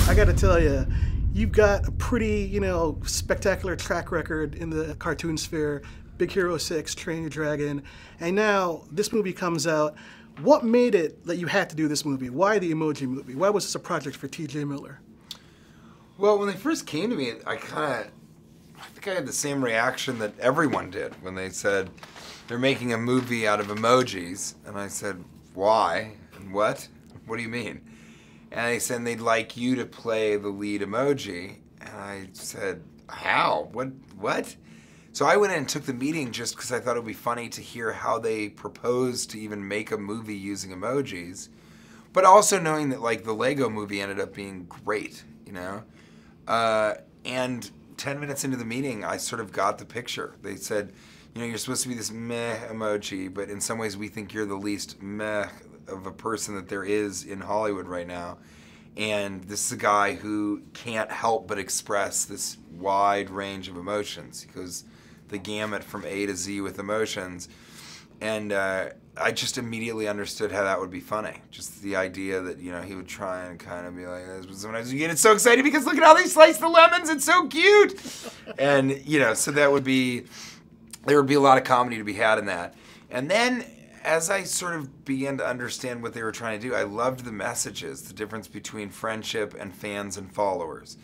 I got to tell you, you've got a pretty, spectacular track record in the cartoon sphere. Big Hero 6, Train Your Dragon, and now this movie comes out. What made it that you had to do this movie? Why the Emoji Movie? Why was this a project for T.J. Miller? Well, when they first came to me, I think I had the same reaction that everyone did when they said they're making a movie out of emojis, and I said, why? And what? What do you mean? And they said they'd like you to play the lead emoji, and I said, how? What? So I went in and took the meeting just because I thought it would be funny to hear how they proposed to even make a movie using emojis, but also knowing that like the Lego movie ended up being great, and 10 minutes into the meeting, I sort of got the picture. They said, you're supposed to be this meh emoji, but in some ways we think you're the least meh of a person that there is in Hollywood right now. And this is a guy who can't help but express this wide range of emotions. He goes the gamut from A to Z with emotions. And I just immediately understood how that would be funny. Just the idea that, he would try and kind of be like, sometimes you get so excited because look at how they slice the lemons, it's so cute! And, so there would be a lot of comedy to be had in that. And then, as I sort of began to understand what they were trying to do, I loved the messages, the difference between friendship and fans and followers.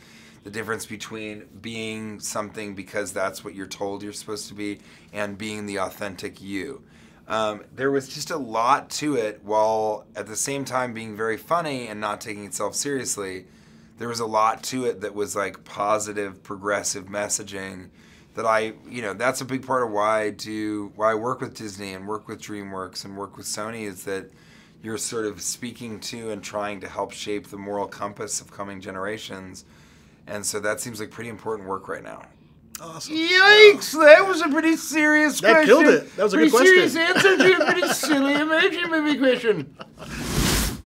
The difference between being something because that's what you're told you're supposed to be and being the authentic you. There was just a lot to it, while at the same time being very funny and not taking itself seriously. There was a lot to it that was like positive, progressive messaging that that's a big part of why I work with Disney and work with DreamWorks and work with Sony, is that you're sort of speaking to and trying to help shape the moral compass of coming generations. And so that seems like pretty important work right now. Awesome. Yikes! That was a pretty serious question. That killed it. That was a good question. Pretty serious answer to a pretty silly Emoji Movie question.